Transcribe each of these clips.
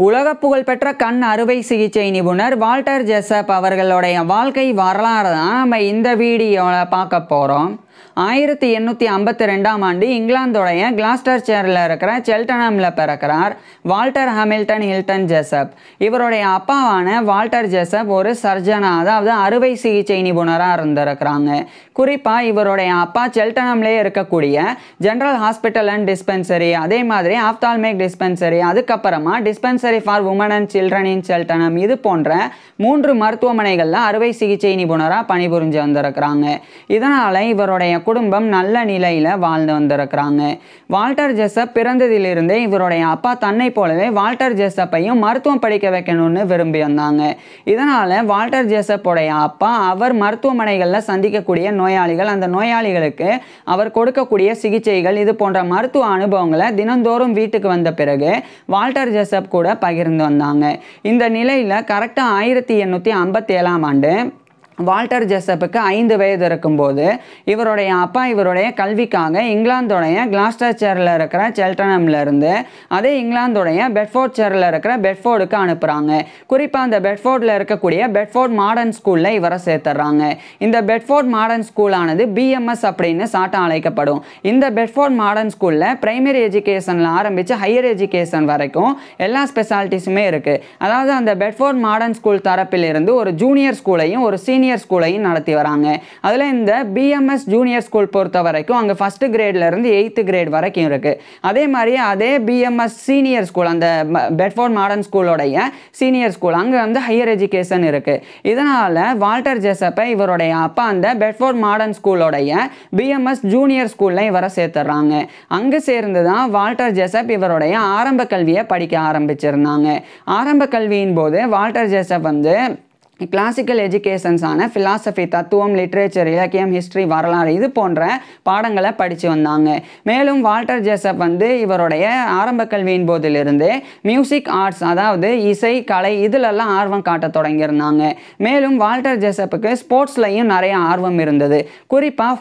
உலக புகழ்பெற்ற கண் அறுவை சிகிச்சை நிபுணர் வால்டர் ஜெசப் அவர்களுடைய வாழ்க்கை வரலாறு தான் நம்ம இந்த வீடியோவில் பார்க்க போகிறோம். 1852ஆம் ஆண்டு இங்கிலாந்துடைய கிளாஸ்டர்ஷையரில் இருக்கிற செல்டனமில் பிறக்கிறார் வால்டர் ஹாமில்டன் ஹில்டன் ஜெசப். இவருடைய அப்பாவான வால்டர் ஜெசப் ஒரு சர்ஜனாக, அதாவது அறுவை சிகிச்சை நிபுணராக இருந்திருக்கிறாங்க. குறிப்பாக இவருடைய அப்பா செல்டனம்லேயே இருக்கக்கூடிய ஜென்ரல் ஹாஸ்பிட்டல் அண்ட் டிஸ்பென்சரி, அதே மாதிரி ஆப்தால்மிக் டிஸ்பென்சரி, அதுக்கப்புறமா dispensary for women and children in Cheltenham, இது போன்ற 3 மருத்துவமனைகளில் அறுவை சிகிச்சை நிபுணராக பணிபுரிஞ்சு வந்திருக்கிறாங்க. இதனால் இவருடைய குடும்பம் நல்ல நிலையில் வாழ்ந்து வந்திருக்கிறாங்க. வால்டர் ஜெசப் பிறந்ததிலிருந்தே இவருடைய அப்பா தன்னை போலவே வால்டர் ஜெசப்பையும் மருத்துவம் படிக்க வைக்கணும்னு விரும்பி வந்தாங்க. இதனால் வால்டர் ஜெசப்புடைய அப்பா அவர் மருத்துவமனைகளில் சந்திக்கக்கூடிய நோயாளிகள், அந்த நோயாளிகளுக்கு அவர் கொடுக்கக்கூடிய சிகிச்சைகள், இது போன்ற மருத்துவ அனுபவங்களை தினந்தோறும் வீட்டுக்கு வந்த பிறகு வால்டர் ஜெசப் கூட பகிர்ந்து வந்தாங்க. இந்த நிலையில் கரெக்டாக 1857ஆம் ஆண்டு வால்டர் ஜெசப்புக்கு 5 வயது இருக்கும்போது இவருடைய அப்பா இவருடைய கல்விக்காக இங்கிலாந்துடைய கிளாஸ்டர்ஷையரில் இருக்கிற செல்டனம்லேருந்து அதே இங்கிலாந்துடைய பெட்ஃபோர்ட்ஷையரில் இருக்கிற பெட்ஃபோர்டுக்கு அனுப்புகிறாங்க. குறிப்பாக அந்த பெட்ஃபோர்டில் இருக்கக்கூடிய பெட்ஃபோர்ட் மாடர்ன் ஸ்கூலில் இவரை சேர்த்துறாங்க. இந்த பெட்ஃபோர்ட் மாடர்ன் ஸ்கூலானது பிஎம்எஸ் அப்படின்னு சாட்டம் அழைக்கப்படும். இந்த பெட்ஃபோர்ட் மாடர்ன் ஸ்கூலில் பிரைமரி எஜுகேஷனில் ஆரம்பித்து ஹையர் எஜுகேஷன் வரைக்கும் எல்லா ஸ்பெஷாலிட்டிஸுமே இருக்குது. அதாவது அந்த பெட்ஃபோர்ட் மாடர்ன் ஸ்கூல் தரப்பிலிருந்து ஒரு ஜூனியர் ஸ்கூலையும் ஒரு சீனியர் ஸ்கூலையும் நடத்தி வராங்க. அதில் இந்த பிஎம்எஸ் ஜூனியர் ஸ்கூல் பொறுத்த வரைக்கும் அங்கே 1st கிரேட்லேருந்து 8th கிரேட் வரைக்கும் இருக்குது. அதே மாதிரி அதே பிஎம்எஸ் சீனியர் ஸ்கூல், அந்த பெட்ஃபோர்ட் மாடர்ன் ஸ்கூலோடைய சீனியர் ஸ்கூல், அங்கே வந்து ஹையர் எஜுகேஷன் இருக்குது. இதனால் வால்டர் ஜெசப்பை இவருடைய அப்பா அந்த பெட்ஃபோர்ட் மாடர்ன் ஸ்கூலோடைய பிஎம்எஸ் ஜூனியர் ஸ்கூலில் இவரை சேர்த்துறாங்க. அங்கே சேர்ந்து தான் வால்டர் ஜெசப் இவருடைய ஆரம்ப கல்வியை படிக்க ஆரம்பிச்சிருந்தாங்க. ஆரம்ப கல்வியின் போது வால்டர் ஜெசப் வந்து கிளாசிக்கல் எஜுகேஷன்ஸான ஃபிலாசபி, தத்துவம், லிட்ரேச்சர், இலக்கியம், ஹிஸ்ட்ரி, வரலாறு, இது போன்ற பாடங்களை படித்து வந்தாங்க. மேலும் வால்டர் ஜெசப் வந்து இவருடைய ஆரம்ப கல்வியின் போதிலிருந்து மியூசிக் ஆர்ட்ஸ், அதாவது இசை, கலை, இதிலெல்லாம் ஆர்வம் காட்ட தொடங்கியிருந்தாங்க. மேலும் வால்டர் ஜெசப்புக்கு ஸ்போர்ட்ஸ்லையும் நிறைய ஆர்வம் இருந்தது. குறிப்பாக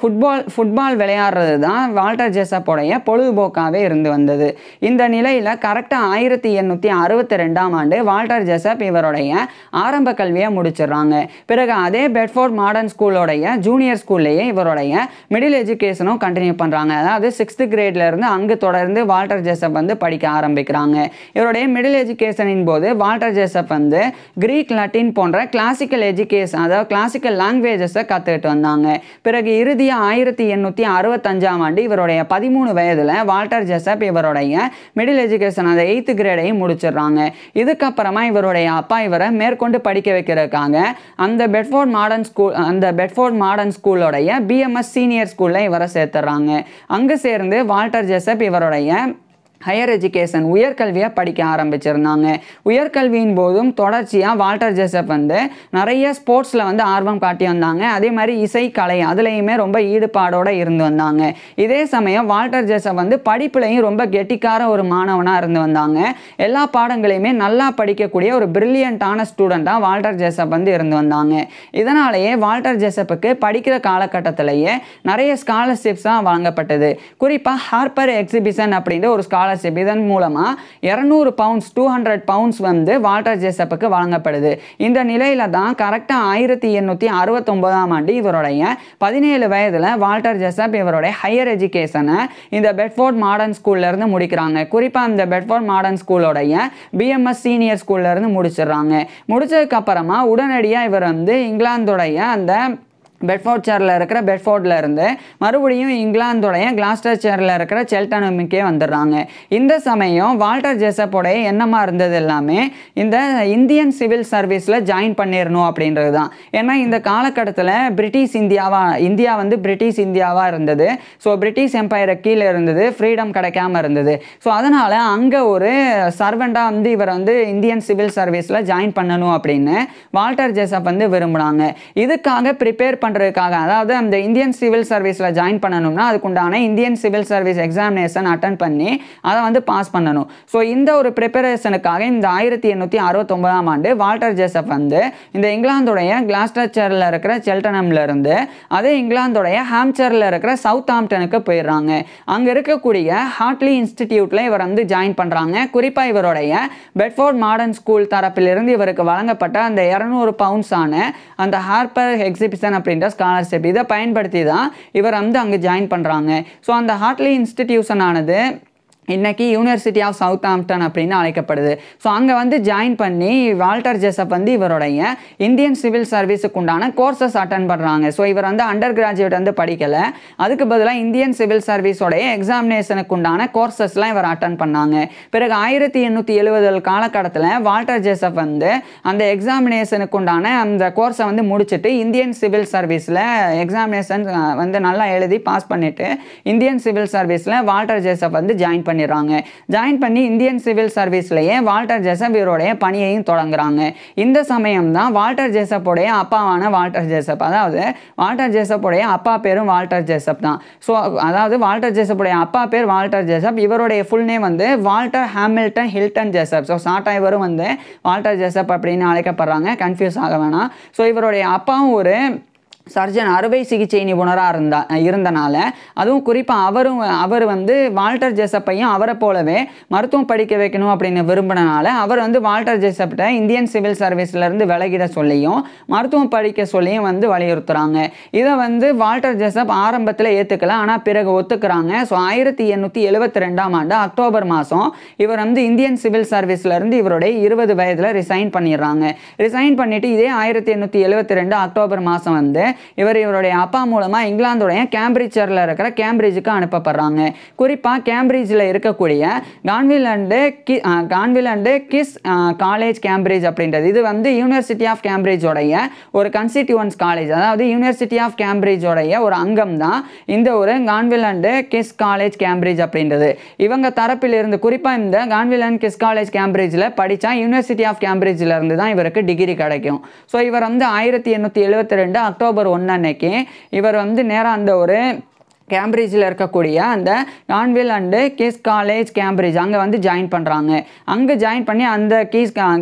ஃபுட்பால் விளையாடுறது தான் வால்டர் ஜெசப்புடைய பொழுதுபோக்காகவே இருந்து வந்தது. இந்த நிலையில் கரெக்டாக 1862ஆம் ஆண்டு வால்டர் ஜெசப் இவருடைய ஆரம்ப கல்வியை முடிச்சிடறாங்க. பிறகு அதே பெட்ஃபோர்ட் மாடர்ன் ஸ்கூலோடைய ஜூனியர் ஸ்கூல்லையே இவருடைய மிடில் எஜுகேஷனும் கண்டினியூ பண்ணுறாங்க. அதாவது 6th கிரேட்லேருந்து அங்கு தொடர்ந்து வால்டர் ஜெசப் வந்து படிக்க ஆரம்பிக்கிறாங்க. இவருடைய மிடில் எஜுகேஷனின் போது வால்டர் ஜெசப் வந்து கிரீக், லட்டின் போன்ற கிளாசிக்கல் எஜுகேஷன், அதாவது கிளாசிக்கல் லாங்குவேஜஸை கற்றுக்கிட்டு வந்தாங்க. பிறகு இறுதியாக 1865ஆம் ஆண்டு இவருடைய 13 வயதில் வால்டர் ஜெசப் இவருடைய மிடில் எஜுகேஷன், அந்த 8th கிரேடையும் முடிச்சிடுறாங்க. இதுக்கப்புறமா இவருடைய அப்பா இவரை மேற்கொண்டு படிக்க வைக்கிறதுக்காக அந்த பெட்ஃபோர்ட் மாடர்ன் ஸ்கூலோடைய பிஎம்எஸ் சீனியர் ஸ்கூல்ல இவரை சேர்த்துறாங்க. அங்கு சேர்ந்து வால்டர் ஜெசப் இவருடைய ஹையர் எஜுகேஷன், உயர்கல்வியை படிக்க ஆரம்பிச்சிருந்தாங்க. உயர்கல்வியின் போதும் தொடர்ச்சியாக வால்டர் ஜெசப் வந்து நிறைய ஸ்போர்ட்ஸில் வந்து ஆர்வம் காட்டி வந்தாங்க. அதே மாதிரி இசை, கலை, அதுலேயுமே ரொம்ப ஈடுபாடோடு இருந்து வந்தாங்க. இதே சமயம் வால்டர் ஜெசப் வந்து படிப்புலையும் ரொம்ப கெட்டிக்கார ஒரு மாணவனாக இருந்து வந்தாங்க. எல்லா பாடங்களையுமே நல்லா படிக்கக்கூடிய ஒரு பிரில்லியண்ட்டான ஸ்டூடெண்ட்டாக வால்டர் ஜெசப் வந்து இருந்து வந்தாங்க. இதனாலேயே வால்டர் ஜெசப்புக்கு படிக்கிற காலகட்டத்திலேயே நிறைய ஸ்காலர்ஷிப்ஸாக வழங்கப்பட்டது. குறிப்பாக ஹார்ப்பர் எக்ஸிபிஷன் அப்படின்ற ஒரு ஸ்காலர்ஷிப், இதன் மூலமா 200 பவுண்ட்ஸ் 200 பவுண்ட்ஸ் வந்து வால்டர் ஜெசப்புக்கு வழங்கப்படுது. இந்த நிலையில தான் கரெக்டா 1869ஆம் ஆண்டு இவருடைய 17 வயதுல வால்டர் ஜெசப் இவருடைய ஹையர் எஜுகேஷனை இந்த பெட்ஃபோர்ட் மாடர்ன் ஸ்கூல்ல இருந்து முடிக்கிறாங்க. குறிப்பா இந்த பெட்ஃபோர்ட் மாடர்ன் ஸ்கூலோடைய பிஎம்எஸ் சீனியர் ஸ்கூல்ல இருந்து முடிச்சிடுறாங்க. முடிச்சதுக்கு அப்புறமா உடனடியாக இவர் வந்து இங்கிலாந்துடைய அந்த பெட்ஃபோர்ட்ஷையரில் இருக்கிற பெட்ஃபோர்டில் இருந்து மறுபடியும் இங்கிலாந்துடைய கிளாஸ்டர்ஷையரில் இருக்கிற செல்டனமுக்கே வந்துடுறாங்க. இந்த சமயம் வால்டர் ஜெசப்போடைய எண்ணமாக இருந்தது எல்லாமே இந்த இந்தியன் சிவில் சர்வீஸில் ஜாயின் பண்ணிடணும் அப்படின்றது தான். ஏன்னா இந்த காலகட்டத்தில் இந்தியா வந்து பிரிட்டிஷ் இந்தியாவாக இருந்தது. ஸோ பிரிட்டிஷ் எம்பையரை கீழே இருந்தது, ஃப்ரீடம் கிடைக்காம இருந்தது. ஸோ அதனால் அங்கே ஒரு சர்வெண்ட்டாக வந்து இவர் வந்து இந்தியன் சிவில் சர்வீஸில் ஜாயின் பண்ணணும் அப்படின்னு வால்டர் ஜெசப் வந்து விரும்பினாங்க. இதுக்காக ப்ரிப்பேர் பண்ணுறதுக்காக, அதாவது அந்த இந்தியன் சிவில் சர்வீஸில் ஜாயின் பண்ணணும்னா அதுக்குண்டான Indian civil service examination attend பண்ணி அதை வந்து பாஸ் பண்ணணும். ஸோ இந்த ஒரு ப்ரிப்பரேஷனுக்காக இந்த 1869ஆம் ஆண்டு வால்டர் ஜேசப் வந்து இந்த இங்கிலாந்துடைய கிளாஸ்டர்ஷையரில் இருக்கிற செல்டனம்ல இருந்து அதே இங்கிலாந்துடைய ஹாம்ப்ஷையரில் இருக்கிற சவுத் ஆம்ப்டனுக்கு போயிடுறாங்க. அங்கே இருக்கக்கூடிய ஹார்ட்லி இன்ஸ்டிடியூட்டில் இவர் வந்து ஜாயின் பண்ணுறாங்க. குறிப்பாக இவருடைய பெட்ஃபோர்ட் மாடர்ன் ஸ்கூல் தரப்பிலிருந்து இவருக்கு வழங்கப்பட்ட அந்த 200 பவுண்ட்ஸான அந்த ஹார்ப்பர் எக்ஸிபிஷன் அப்படின்ற ஸ்காலர்ஷிப் இதை பயன்படுத்தி தான் இவர் வந்து அங்கே ஜாயின் பண்ணுறாங்க. ஸோ அந்த ஹார்ட்லி இன்ஸ்டிடியூஷன் ஆனது இன்றைக்கி யூனிவர்சிட்டி ஆஃப் சவுத் ஆம்ப்டன் அப்படின்னு அழைக்கப்படுது. ஸோ அங்கே வந்து ஜாயின் பண்ணி வால்டர் ஜேசப் வந்து இவருடைய இந்தியன் சிவில் சர்வீஸுக்கு உண்டான கோர்சஸ் அட்டன் பண்ணுறாங்க. ஸோ இவர் வந்து அண்டர் கிராஜுவேட் வந்து படிக்கலை, அதுக்கு பதிலாக இந்தியன் சிவில் சர்வீஸோடைய எக்ஸாமினேஷனுக்கு உண்டான கோர்சஸ்லாம் இவர் அட்டன் பண்ணாங்க. பிறகு 1870 காலகட்டத்தில் வால்டர் ஜேசப் வந்து அந்த எக்ஸாமினேஷனுக்கு உண்டான அந்த கோர்ஸை வந்து முடிச்சுட்டு இந்தியன் சிவில் சர்வீஸில் எக்ஸாமினேஷன் வந்து நல்லா எழுதி பாஸ் பண்ணிவிட்டு இந்தியன் சிவில் சர்வீஸில் வால்டர் ஜேசப் வந்து ஜாயின் ஜாயின் பண்ணி இந்தியன் சிவில் சர்வீஸ்லயே வால்டர் ஜேசப் இவருடைய பணியையும் தொடங்குறாங்க. இந்த சமயம் தான் வால்டர் ஜேசப்புடைய அப்பாவான வால்டர் ஜேசப், அதாவது வால்டர் ஜேசப்புடைய அப்பா பேரும் வால்டர் ஜேசப் தான். ஸோ அதாவது வால்டர் ஜேசப்புடைய அப்பா பேர் வால்டர் ஜேசப், இவருடைய ஃபுல் நேம் வந்து வால்டர் ஹாமில்டன் ஹில்டன் ஜேசப். ஸோ ஷார்ட்டாக இவரும் வந்து வால்டர் ஜேசப் அப்படின்னு அழைக்கப்படுறாங்க, கன்ஃபியூஸ் ஆக வேணாம். ஸோ இவருடைய அப்பாவும் ஒரு சர்ஜன், அறுவை சிகிச்சை நிபுணராக இருந்தனால அதுவும் குறிப்பாக அவர் வந்து வால்டர் ஜேசப்பையும் அவரை போலவே மருத்துவம் படிக்க வைக்கணும் அப்படின்னு விரும்பினால அவர் வந்து வால்டர் ஜேசப்கிட்ட இந்தியன் சிவில் சர்வீஸ்லேருந்து விலகிட சொல்லியும் மருத்துவம் படிக்க சொல்லியும் வந்து வலியுறுத்துகிறாங்க. இதை வந்து வால்டர் ஜேசப் ஆரம்பத்தில் ஏற்றுக்கல, ஆனால் பிறகு ஒத்துக்கிறாங்க. ஸோ 1872ஆம் ஆண்டு அக்டோபர் மாதம் இவர் வந்து இந்தியன் சிவில் சர்வீஸ்லேருந்து இவருடைய 20 வயதில் ரிசைன் பண்ணிடுறாங்க. ரிசைன் பண்ணிவிட்டு இதே 1872 அக்டோபர் மாதம் வந்து இவருடைய அப்பா மூலமாக இங்கிலாந்துடைய கேம்பிரிட்ஜில் இருக்கிற கேம்பிரிட்ஜுக்கு அனுப்பப்படுறாங்க. குறிப்பாக கேம்பிரிட்ஜில் இருக்கக்கூடிய கான்வில் அண்டு கிஸ் காலேஜ் கேம்பிரிட்ஜ் அப்படின்றது இது வந்து யூனிவர்சிட்டி ஆஃப் கேம்பிரிட்ஜோடைய ஒரு கன்ஸ்டிடியூவன்ஸ் காலேஜ், அதாவது யூனிவர்சிட்டி ஆஃப் கேம்பிரிட்ஜோடைய ஒரு அங்கம் தான் இந்த ஒரு கான்வில் அண்டு கிஸ் காலேஜ் கேம்பிரிட்ஜ் அப்படின்றது. இவங்க தரப்பில் இருந்து குறிப்பாக இந்த கான்வில் அண்ட் கிஸ் காலேஜ் கேம்பிரிட்ஜில் படித்தா யூனிவர்சிட்டி ஆஃப் கேம்பிரிட்ஜில் இருந்து தான் இவருக்கு டிகிரி கிடைக்கும். ஸோ இவர் வந்து 1872 அக்டோபர் 1 அன்னைக்கு இவர் வந்து நேராக அந்த ஒரு கேம்பிரிட்ஜில் இருக்கக்கூடிய அந்த கான்வில் அண்டு கீஸ் காலேஜ் கேம்பிரிட்ஜ் அங்கே வந்து ஜாயின் பண்ணுறாங்க. அங்கே ஜாயின் பண்ணி அந்த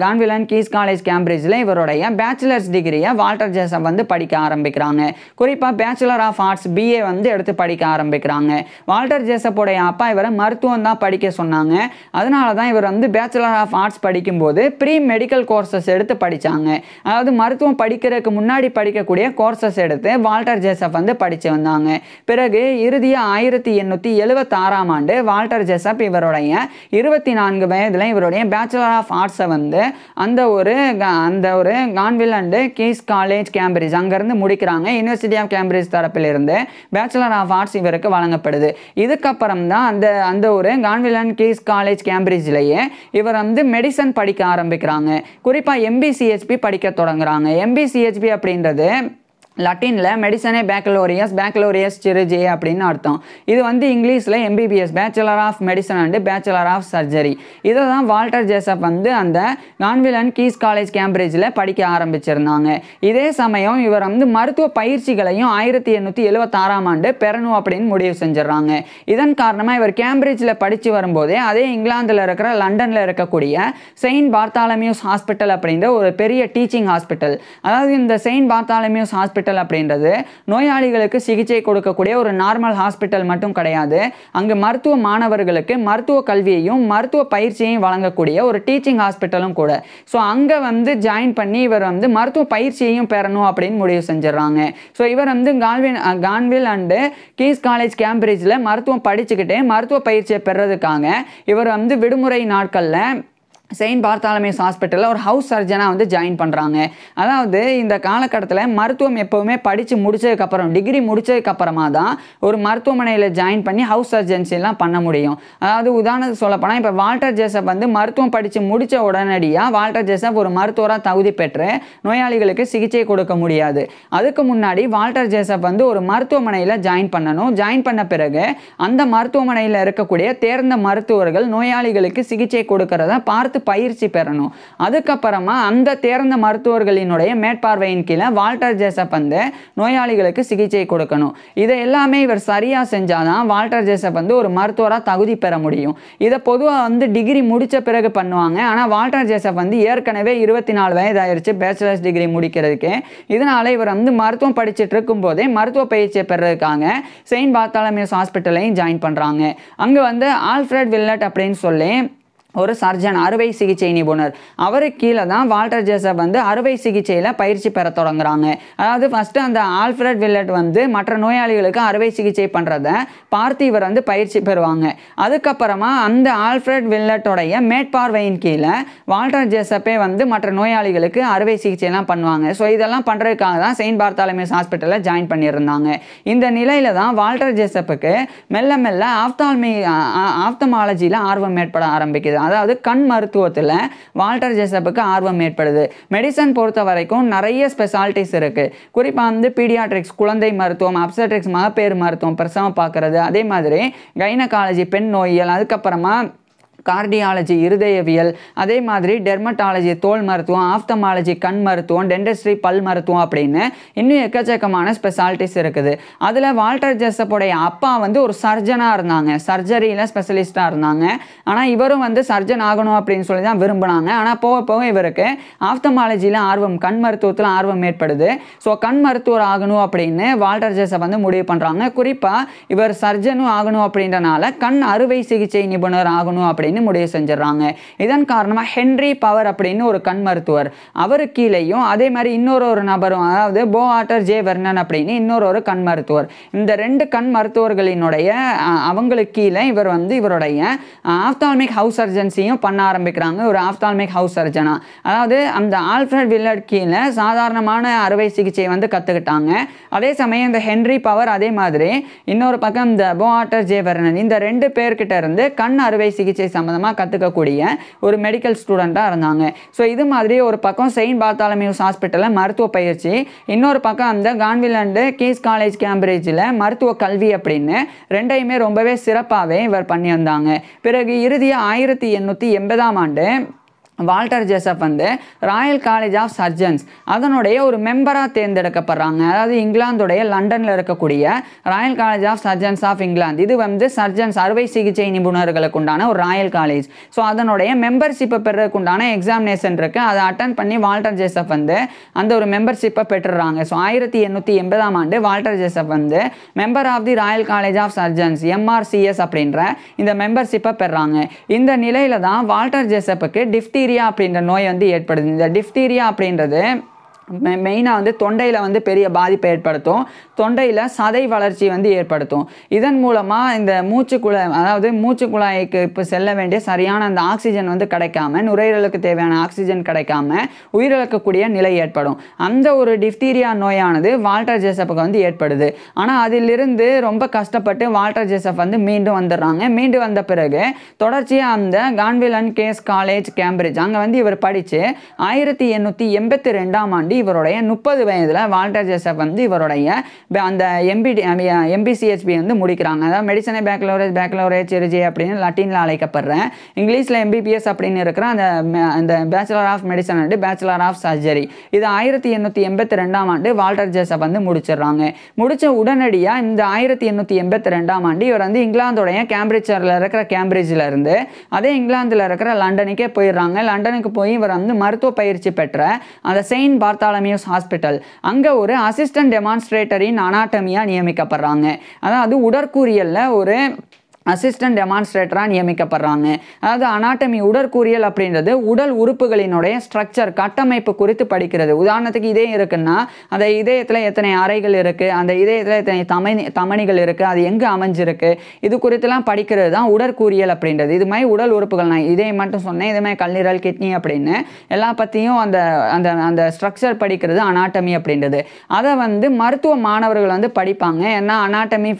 கான்வில் அண்ட் கீஸ் காலேஜ் கேம்பிரிட்ஜில் இவருடைய பேச்சுலர்ஸ் டிகிரியை வால்டர் ஜேசப் வந்து படிக்க ஆரம்பிக்கிறாங்க. குறிப்பாக பேச்சுலர் ஆஃப் ஆர்ட்ஸ் BA வந்து எடுத்து படிக்க ஆரம்பிக்கிறாங்க. வால்டர் ஜேசப்போடைய அப்பா இவரை மருத்துவம் தான் படிக்க சொன்னாங்க. அதனால தான் இவர் வந்து பேச்சுலர் ஆஃப் ஆர்ட்ஸ் படிக்கும்போது ப்ரீ மெடிக்கல் கோர்சஸ் எடுத்து படித்தாங்க. அதாவது மருத்துவம் படிக்கிறதுக்கு முன்னாடி படிக்கக்கூடிய கோர்சஸ் எடுத்து வால்டர் ஜேசப் வந்து படித்து வந்தாங்க. பிறகு இறுதியாக 1876ஆம் ஆண்டு வால்டர் ஜேசப் இவருடைய 24 வயதில் இவருடைய பேச்சுலர் ஆஃப் ஆர்ட்ஸை வந்து அந்த ஒரு கான்வில் அண்டு கீஸ் காலேஜ் கேம்பிரிட்ஜ் அங்கேருந்து முடிக்கிறாங்க. யூனிவர்சிட்டி ஆஃப் கேம்பிரிட்ஜ் தரப்பிலிருந்து பேச்சுலர் ஆஃப் ஆர்ட்ஸ் இவருக்கு வழங்கப்படுது. இதுக்கப்புறம் தான் அந்த ஒரு கான்வில் அண்ட் கீஸ் காலேஜ் கேம்பிரிட்ஜ்லேயே இவர் வந்து மெடிசன் படிக்க ஆரம்பிக்கிறாங்க. குறிப்பாக MBCHP படிக்க தொடங்குறாங்க. MBCHP அப்படின்றது லட்டினில் மெடிசனே பேக்கலோரியஸ் சிறுஜே அப்படின்னு அர்த்தம். இது வந்து இங்கிலீஷில் MBBS bachelor of medicine and bachelor of surgery. இதை தான் வால்டர் ஜேசப் வந்து அந்த கான்வில் அண்ட் கீஸ் காலேஜ் கேம்பிரிட்ஜில் படிக்க ஆரம்பிச்சிருந்தாங்க. இதே சமயம் இவர் வந்து மருத்துவ பயிற்சிகளையும் 1876ஆம் ஆண்டு பெறணும் அப்படின்னு முடிவு செஞ்சிடறாங்க. இதன் காரணமாக இவர் கேம்பிரிட்ஜில் படித்து வரும்போதே அதே இங்கிலாந்தில் இருக்கிற லண்டனில் இருக்கக்கூடிய செயின்ட் பார்த்தாலமியூஸ் ஹாஸ்பிட்டல் அப்படின்ற ஒரு பெரிய டீச்சிங் ஹாஸ்பிட்டல், அதாவது இந்த செயின்ட் பார்த்தாலமியூஸ் ஹாஸ்பிட்டல் அப்படின்றது நோயாளிகளுக்கு சிகிச்சை கொடுக்கக்கூடிய ஒரு நார்மல் ஹாஸ்பிட்டல் மட்டும் கிடையாது. அங்கு மருத்துவ மாணவர்களுக்கு மருத்துவ கல்வியையும் மருத்துவ பயிற்சியையும் வழங்கக்கூடிய ஒரு டீச்சிங் ஹாஸ்பிட்டலும் கூட. ஸோ அங்கே வந்து ஜாயின் பண்ணி இவர் வந்து மருத்துவ பயிற்சியையும் பெறணும் அப்படின்னு முடிவு செஞ்சிடறாங்க. ஸோ இவர் வந்து கான்வில் அண்டு கீஸ் காலேஜ் கேம்பிரிட்ஜில் மருத்துவம் படிச்சுக்கிட்டே மருத்துவ பயிற்சியை பெறதுக்காக இவர் வந்து விடுமுறை நாட்களில் செயின்ட் பார்த்தாலமியூஸ் ஹாஸ்பிட்டலில் ஒரு ஹவுஸ் சர்ஜனாக வந்து ஜாயின் பண்ணுறாங்க. அதாவது இந்த காலகட்டத்தில் மருத்துவம் எப்போவுமே படித்து முடித்ததுக்கப்புறம் டிகிரி முடித்ததுக்கப்புறமா தான் ஒரு மருத்துவமனையில் ஜாயின் பண்ணி ஹவுஸ் சர்ஜன்சிலாம் பண்ண முடியும். அதாவது உதாரணத்துக்கு சொல்லப்போனால் இப்போ வால்டர் ஜேசப் வந்து மருத்துவம் படித்து முடித்த உடனடியாக வால்டர் ஜேசப் ஒரு மருத்துவராக தகுதி பெற்று நோயாளிகளுக்கு சிகிச்சை கொடுக்க முடியாது. அதுக்கு முன்னாடி வால்டர் ஜேசப் வந்து ஒரு மருத்துவமனையில் ஜாயின் பண்ணணும். ஜாயின் பண்ண பிறகு அந்த மருத்துவமனையில் இருக்கக்கூடிய தேர்ந்த மருத்துவர்கள் நோயாளிகளுக்கு சிகிச்சை கொடுக்கறத பார்த்து பயிற்சி பெறணும். அதுக்கப்புறமா அந்த தேர்ந்த மருத்துவர்களினுடைய மேற்பார்வையின் கீழே வால்டர் ஜேசப் வந்து நோயாளிகளுக்கு சிகிச்சை கொடுக்கணும். இதை எல்லாமே இவர் சரியாக செஞ்சாதான் வால்டர் ஜேசப் வந்து ஒரு மருத்துவராக தகுதி பெற முடியும். இதை பொதுவாக வந்து டிகிரி முடித்த பிறகு பண்ணுவாங்க. ஆனால் வால்டர் ஜேசப் வந்து ஏற்கனவே 24 வயதாயிருச்சு பேச்சுலர்ஸ் டிகிரி முடிக்கிறதுக்கு. இதனால இவர் வந்து மருத்துவம் படிச்சுட்டு இருக்கும் போதே மருத்துவ பயிற்சியை பெறதுக்காக செயின்ட் பார்த்தாலமியூஸ் ஹாஸ்பிட்டலையும் ஜாயின் பண்ணுறாங்க. அங்கே வந்து ஆல்ஃப்ரெட் வில்லட் அப்படின்னு சொல்லி ஒரு சர்ஜன், அறுவை சிகிச்சை நிபுணர், அவருக்கு கீழே தான் வால்டர் ஜேசப் வந்து அறுவை சிகிச்சையில் பயிற்சி பெற தொடங்குறாங்க. அதாவது ஃபஸ்ட்டு அந்த ஆல்ஃப்ரெட் வில்லட் வந்து மற்ற நோயாளிகளுக்கு அறுவை சிகிச்சை பண்ணுறதை பார்த்து இவர் வந்து பயிற்சி பெறுவாங்க. அதுக்கப்புறமா அந்த ஆல்ஃப்ரெட் வில்லட்டோடைய மேற்பார்வையின் கீழே வால்டர் ஜேசப்பே வந்து மற்ற நோயாளிகளுக்கு அறுவை சிகிச்சைலாம் பண்ணுவாங்க. ஸோ இதெல்லாம் பண்ணுறதுக்காக தான் செயின்ட் பார்த்தாலமியூஸ் ஹாஸ்பிட்டலில் ஜாயின் பண்ணியிருந்தாங்க. இந்த நிலையில் தான் வால்டர் ஜேசப்புக்கு மெல்ல மெல்ல ஆப்தமாலஜியில் ஆர்வம் ஏற்பட ஆரம்பிக்குது. அதாவது கண் மருத்துவத்தில் வால்டர் ஜேசப்புக்கு ஆர்வம் ஏற்படுது. மெடிசன் பொறுத்த வரைக்கும் நிறைய ஸ்பெஷாலிட்டிஸ் இருக்குது. குறிப்பாக வந்து பீடியாட்ரிக்ஸ் குழந்தை மருத்துவம், அப்செட்ரிக்ஸ் மகப்பேறு மருத்துவம் பிரசவம் பார்க்குறது, அதே மாதிரி கைனகாலஜி பெண் நோயியல், அதுக்கப்புறமா கார்டியாலஜி இருதயவியல், அதே மாதிரி டெர்மட்டாலஜி தோல் மருத்துவம், ஆப்தமாலஜி கண் மருத்துவம், டென்டிஸ்ட்ரி பல் மருத்துவம் அப்படின்னு இன்னும் எக்கச்சக்கமான ஸ்பெஷாலிட்டிஸ் இருக்குது. அதில் வால்டர் ஜேசப்போடைய அப்பா வந்து ஒரு சர்ஜனாக இருந்தாங்க, சர்ஜரியில் ஸ்பெஷலிஸ்ட்டாக இருந்தாங்க. ஆனால் இவரும் வந்து சர்ஜன் ஆகணும் அப்படின்னு சொல்லி தான் விரும்பினாங்க. ஆனால் போக போக இவருக்கு ஆப்தமாலஜியில் ஆர்வம், கண் மருத்துவத்தில் ஆர்வம் ஏற்படுது. ஸோ கண் மருத்துவர் ஆகணும் அப்படின்னு வால்டர் ஜேசப் வந்து முடிவு பண்ணுறாங்க. குறிப்பாக இவர் சர்ஜனும் ஆகணும் அப்படின்றனால கண் அறுவை சிகிச்சை நிபுணர் ஆகணும் அப்படின்னு முடிவு செஞ்சிடறாங்க. இதன் காரணமாக ஹென்றி பவர் அப்படின்னு ஒரு கண் மருத்துவர், அவரு கீழேயும் அதே மாதிரி இன்னொரு நபரும், அதாவது போவாட்டர் ஜே வெர்னன் அப்படின்னு இன்னொரு கண் மருத்துவர், இந்த 2 கண் மருத்துவர்களினுடைய அவங்களுக்கு கீழே இவர் வந்து இவருடைய ஆப்தால்மிக் ஹவுஸ் சர்ஜன்சியும் பண்ண ஆரம்பிக்கிறாங்க. ஒரு ஆப்தால்மிக் ஹவுஸ் சர்ஜனா, அதாவது அந்த ஆல்ஃப்ரெட் வில்லட் கீழே சாதாரணமான அறுவை சிகிச்சை வந்து கற்றுக்கிட்டாங்க. அதே சமயம் இந்த ஹென்றி பவர், அதே மாதிரி இன்னொரு பக்கம் இந்த போவாட்டர் ஜே வெர்னன், இந்த 2 பேர்கிட்ட இருந்து கண் அறுவை சிகிச்சை சம்பந்தமாக கற்றுக்கக்கூடிய ஒரு மெடிக்கல் ஸ்டூடெண்ட்டாக இருந்தாங்க. ஸோ இது மாதிரி ஒரு பக்கம் செயின்ட் பார்த்தாலமியூஸ் ஹாஸ்பிட்டலில் மருத்துவ பயிற்சி, இன்னொரு பக்கம் அந்த கான்வில் அண்டு கீஸ் காலேஜ் கேம்பிரிட்ஜில் மருத்துவ கல்வி அப்படின்னு ரெண்டையுமே ரொம்பவே சிறப்பாகவே இவர் பண்ணி வந்தாங்க. பிறகு இறுதியாக 1880ஆம் ஆண்டு வால்டர் ஜேசப் வந்து ராயல் காலேஜ் ஆஃப் சர்ஜன்ஸ் அதனுடைய ஒரு மெம்பராக தேர்ந்தெடுக்கப்படுறாங்க. அதாவது இங்கிலாந்துடைய லண்டனில் இருக்கக்கூடிய royal college of surgeons of England, இது வந்து சர்ஜன்ஸ் அறுவை சிகிச்சை நிபுணர்களுக்கு உண்டான ஒரு ராயல் காலேஜ். ஸோ அதனுடைய மெம்பர்ஷிப்பை பெறதுக்கு உண்டான எக்ஸாமினேஷன் இருக்குது. அதை அட்டன் பண்ணி வால்டர் ஜேசப் வந்து அந்த ஒரு மெம்பர்ஷிப்பை பெற்றுறாங்க. ஸோ 1880ஆம் ஆண்டு வால்டர் ஜேசப் வந்து member of the royal college of surgeons MRCS அப்படின்ற இந்த மெம்பர்ஷிப்பை பெறாங்க. இந்த நிலையில தான் வால்டர் ஜேசப்புக்கு டிஃப்தீரியா அப்படின்ற நோய் வந்து ஏற்படுது. இந்த டிஃப்தீரியா அப்படின்றது மெயினாக வந்து தொண்டையில் வந்து பெரிய பாதிப்பை ஏற்படுத்தும், தொண்டையில் சதை வளர்ச்சி வந்து ஏற்படுத்தும். இதன் மூலமாக இந்த மூச்சுக்குழாய்க்கு இப்போ செல்ல வேண்டிய சரியான அந்த ஆக்சிஜன் வந்து கிடைக்காம, நுரையீரலுக்கு தேவையான ஆக்சிஜன் கிடைக்காம உயிரிழக்கக்கூடிய நிலை ஏற்படும். அந்த ஒரு டிஃப்தீரியா நோயானது வால்டர் ஜேசப்புக்கு வந்து ஏற்படுது. ஆனால் அதிலிருந்து ரொம்ப கஷ்டப்பட்டு வால்டர் ஜேசப் வந்து மீண்டும் வந்துடுறாங்க. மீண்டும் வந்த பிறகு தொடர்ச்சியாக அந்த Gonville and gas college Cambridge அங்கே வந்து இவர் படித்து 1882ஆம் ஆண்டு இவருடைய 30 வயதில் வால்டர் ஜேசப் வந்து இவருடைய அந்த MBCHB வந்து முடிக்கிறாங்க. அதாவது மெடிசனை பேக்லோரேஜ் சிறுஜி அப்படின்னு லட்டினில் அழைக்கப்படுற, இங்கிலீஷில் MBBS அப்படின்னு இருக்கிற அந்த bachelor of medicine and bachelor of surgery, இது 1882ஆம் ஆண்டு வால்டர் ஜேசப் வந்து முடிச்சிடுறாங்க. முடித்த உடனடியாக இந்த 1882ஆம் ஆண்டு இவர் வந்து இங்கிலாந்துடைய கேம்பிரிட்ஜில் இருக்கிற கேம்பிரிட்ஜில் இருந்து அதே இங்கிலாந்தில் இருக்கிற லண்டனுக்கே போயிடுறாங்க. லண்டனுக்கு போய் இவர் வந்து மருத்துவ பயிற்சி பெற்ற அந்த செயின்ட் பார்த்தாலமியூஸ் ஹாஸ்பிட்டல் அங்கே ஒரு அசிஸ்டன்ட் டெமான்ஸ்ட்ரேட்டர் இன் அனாட்டமியாக நியமிக்கப்படுறாங்க. அதாவது உடற்கூறியலில் ஒரு அசிஸ்டன்ட் டெமான்ஸ்ட்ரேட்டராக நியமிக்கப்படுறாங்க. அதாவது அனாட்டமி, உடற்கூறியல் அப்படின்றது உடல் உறுப்புகளினுடைய ஸ்ட்ரக்சர், கட்டமைப்பு குறித்து படிக்கிறது. உதாரணத்துக்கு இதயம் இருக்குன்னா அந்த இதயத்தில் எத்தனை அறைகள் இருக்குது, அந்த இதயத்தில் எத்தனை தமனிகள் இருக்குது, அது எங்கே அமைஞ்சிருக்கு, இது குறித்துலாம் படிக்கிறது தான் உடற்கூறியல் அப்படின்றது. இது மாதிரி உடல் உறுப்புகள், நான் இதயம் மட்டும் சொன்னேன், இது மாதிரி கல்லீரல், கிட்னி அப்படின்னு எல்லா பற்றியும் அந்த அந்த அந்த ஸ்ட்ரக்சர் படிக்கிறது அனாட்டமி அப்படின்றது. அதை வந்து மருத்துவ மாணவர்கள் வந்து படிப்பாங்க. ஏன்னா அனாட்டமி,